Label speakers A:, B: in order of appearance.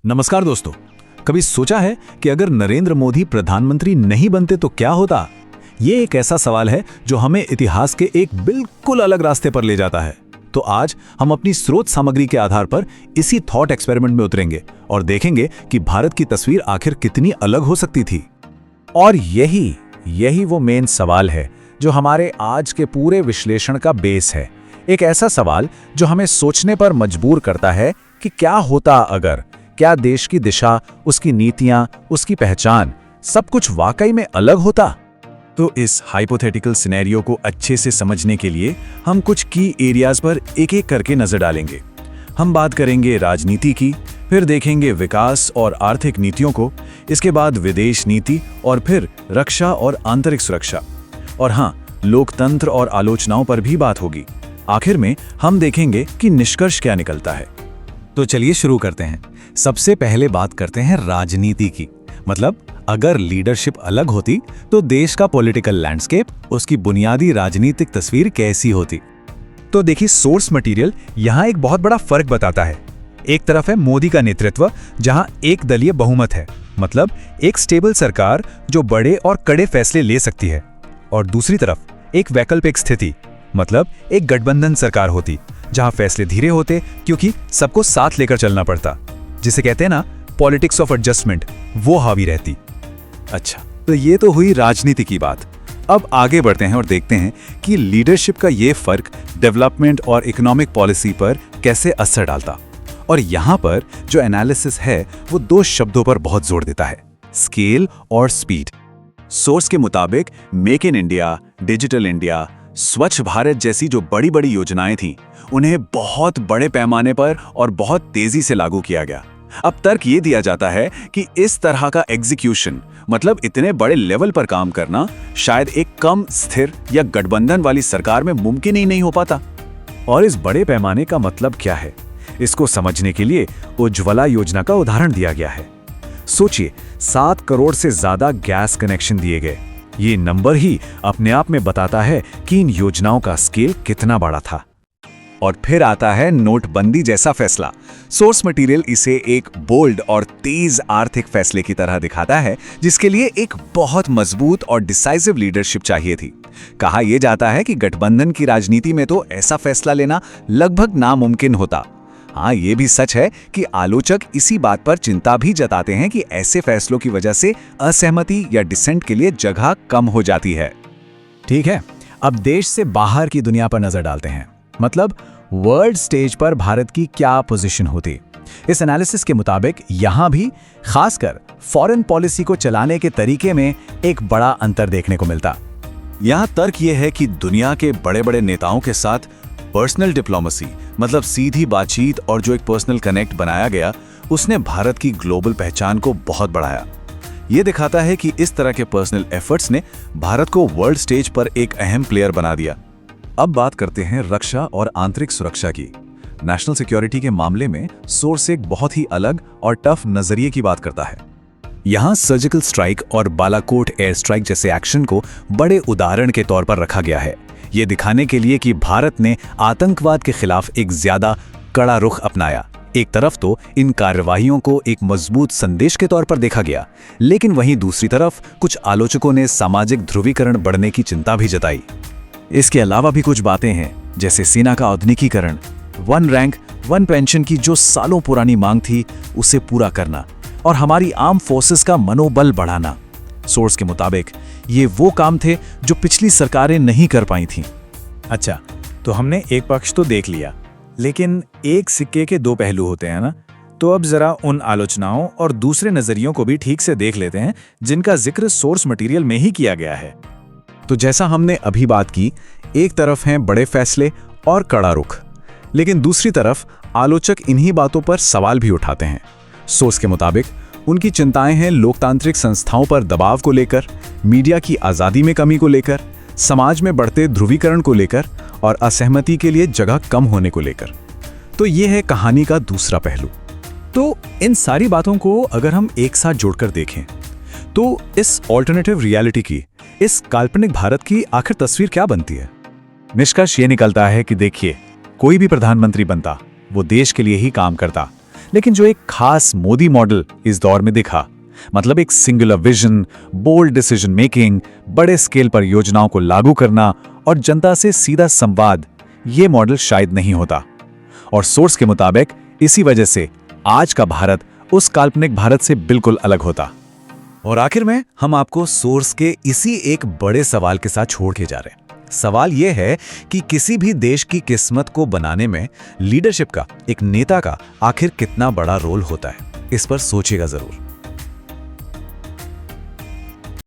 A: नमस्कार दोस्तों। कभी सोचा है कि अगर नरेंद्र मोदी प्रधानमंत्री नहीं बनते तो क्या होता? ये एक ऐसा सवाल है जो हमें इतिहास के एक बिल्कुल अलग रास्ते पर ले जाता है। तो आज हम अपनी स्रोत सामग्री के आधार पर इसी थॉट एक्सपेरिमेंट में उतरेंगे और देखेंगे कि भारत की तस्वीर आखिर कितनी अलग हो सकती थी।
B: और यही वो मेन सवाल है जो हमारे आज के पूरे विश्लेषण का बेस है। एक ऐसा सवाल जो हमें सोचने पर मजबूर करता है कि क्या होता अगर, क्या देश की दिशा, उसकी नीतियां, उसकी पहचान, सब कुछ वाकई में अलग होता।
A: तो इस हाइपोथेटिकल सिनेरियो को अच्छे से समझने के लिए हम कुछ की एरियाज पर एक एक करके नजर डालेंगे। हम बात करेंगे राजनीति की, फिर देखेंगे विकास और आर्थिक नीतियों को, इसके बाद विदेश नीति और फिर रक्षा और आंतरिक सुरक्षा, और हाँ, लोकतंत्र और आलोचनाओं पर भी बात होगी। आखिर में हम देखेंगे कि निष्कर्ष क्या निकलता है। तो चलिए शुरू करते हैं। सबसे पहले बात करते हैं राजनीति की। मतलब अगर लीडरशिप अलग होती तो देश का पॉलिटिकल लैंडस्केप, उसकी बुनियादी राजनीतिक तस्वीर कैसी होती?
B: तो देखिए, सोर्स मटेरियल यहाँ एक बहुत बड़ा फर्क बताता है। एक तरफ है मोदी का नेतृत्व, जहाँ एक दलीय बहुमत है, मतलब एक स्टेबल सरकार जो बड़े और कड़े फैसले ले सकती है। और दूसरी तरफ एक वैकल्पिक स्थिति, मतलब एक गठबंधन सरकार होती जहां फैसले धीरे होते क्योंकि सबको साथ लेकर चलना पड़ता, जिसे कहते हैं ना पॉलिटिक्स ऑफ एडजस्टमेंट, वो हावी रहती।
A: अच्छा, तो ये तो हुई राजनीति की बात। अब आगे बढ़ते हैं और देखते हैं कि लीडरशिप का ये फर्क डेवलपमेंट और इकोनॉमिक पॉलिसी पर कैसे असर डालता। और यहाँ पर जो एनालिसिस है वो दो शब्दों पर बहुत जोर देता है, स्केल और स्पीड। सोर्स के मुताबिक make in India, digital India, स्वच्छ भारत जैसी जो बड़ी बड़ी योजनाएं थीं, उन्हें बहुत बड़े पैमाने पर और बहुत तेजी से लागू किया गया। अब तर्क ये दिया जाता है कि इस तरह का एग्जीक्यूशन, मतलब इतने बड़े लेवल पर काम करना, शायद एक कम स्थिर या गठबंधन वाली सरकार में मुमकिन ही नहीं हो पाता।
B: और इस बड़े पैमाने का मतलब क्या है, इसको समझने के लिए उज्ज्वला योजना का उदाहरण दिया गया है। सोचिए, 7 करोड़ से ज्यादा गैस कनेक्शन दिए गए। ये नंबर ही अपने आप में बताता है कि इन योजनाओं का स्केल कितना बड़ा था।
A: और फिर आता है नोटबंदी जैसा फैसला। सोर्स मटेरियल इसे एक बोल्ड और तेज आर्थिक फैसले की तरह दिखाता है, जिसके लिए एक बहुत मजबूत और डिसाइसिव लीडरशिप चाहिए थी। कहा यह जाता है कि गठबंधन की राजनीति में तो ऐसा फैसला लेना लगभग नामुमकिन होता। हाँ, ये भी सच है कि आलोचक इसी बात पर चिंता भी जताते हैं कि ऐसे फैसलों की वजह से असहमति या डिसेंट के लिए जगह कम हो जाती है।
B: ठीक है, अब देश से बाहर की दुनिया पर नजर डालते हैं। मतलब वर्ल्ड स्टेज पर भारत की क्या पोजीशन होती। इस एनालिसिस के मुताबिक यहां भी खासकर फॉरेन पॉलिसी को चलाने के तरीके में एक बड़ा अंतर देखने को मिलता।
A: यहां तर्क यह है कि दुनिया के बड़े बड़े नेताओं के साथ पर्सनल डिप्लोमेसी, मतलब सीधी बातचीत और जो एक पर्सनल कनेक्ट बनाया गया, उसने भारत की ग्लोबल पहचान को बहुत बढ़ाया। यह दिखाता है कि इस तरह के पर्सनल एफर्ट्स ने भारत को वर्ल्ड स्टेज पर एक अहम प्लेयर बना दिया। अब बात करते हैं रक्षा और आंतरिक सुरक्षा की। नेशनल सिक्योरिटी के मामले में सोर्स एक बहुत ही अलग और टफ नजरिए की बात करता है। यहां सर्जिकल स्ट्राइक और बालाकोट एयर स्ट्राइक जैसे एक्शन को बड़े उदाहरण के तौर पर रखा गया है, ये दिखाने के लिए कि भारत ने आतंकवाद के खिलाफ एक ज्यादा कड़ा रुख अपनाया। एक तरफ तो इन कार्रवाइयों को एक मजबूत संदेश के तौर पर देखा गया, लेकिन वहीं दूसरी तरफ कुछ आलोचकों ने सामाजिक ध्रुवीकरण बढ़ने की चिंता भी जताई। इसके अलावा भी कुछ बातें हैं, जैसे सेना का आधुनिकीकरण, 1 रैंक 1 पेंशन की जो सालों पुरानी मांग थी, उसे पूरा करना, और हमारी आर्म फोर्सेस का मनोबल बढ़ाना। सोर्स के मुताबिक ये वो काम थे जो पिछली सरकारें नहीं कर पाई थीं।
B: अच्छा, तो हमने एक पक्ष तो देख लिया, लेकिन एक सिक्के के 2 पहलू होते हैं ना। तो अब जरा उन आलोचनाओं और दूसरे नजरियों को भी ठीक से देख लेते हैं जिनका जिक्र सोर्स मटेरियल में ही किया गया है।
A: तो जैसा हमने अभी बात की, एक तरफ हैं बड़े फैसले और कड़ा रुख, लेकिन दूसरी तरफ आलोचक इन्हीं बातों पर सवाल भी उठाते हैं। सोर्स के मुताबिक उनकी चिंताएं हैं लोकतांत्रिक संस्थाओं पर दबाव को लेकर, मीडिया की आज़ादी में कमी को लेकर, समाज में बढ़ते ध्रुवीकरण को लेकर और असहमति के लिए जगह कम होने को लेकर। तो ये है कहानी का दूसरा पहलू। तो इन सारी बातों को अगर हम एक साथ जोड़कर देखें तो इस ऑल्टरनेटिव रियलिटी की, इस काल्पनिक भारत की आखिर तस्वीर क्या बनती है? निष्कर्ष ये निकलता है कि देखिए, कोई भी प्रधानमंत्री बनता, वो देश के लिए ही काम करता, लेकिन जो एक खास मोदी मॉडल इस दौर में दिखा, मतलब एक singular vision, bold decision making, बड़े स्केल पर योजनाओं को लागू करना और जनता से सीधा संवाद, ये मॉडल शायद नहीं होता। और सोर्स के मुताबिक इसी वजह से आज का भारत उस काल्पनिक भारत से बिल्कुल अलग होता। और आखिर में हम आपको सोर्स के इसी एक बड़े सवाल के साथ छोड़ के जा रहे हैं। सवाल यह है कि किसी भी देश की किस्मत को बनाने में लीडरशिप का, एक नेता का आखिर कितना बड़ा रोल होता है। इस पर सोचिएगा जरूर।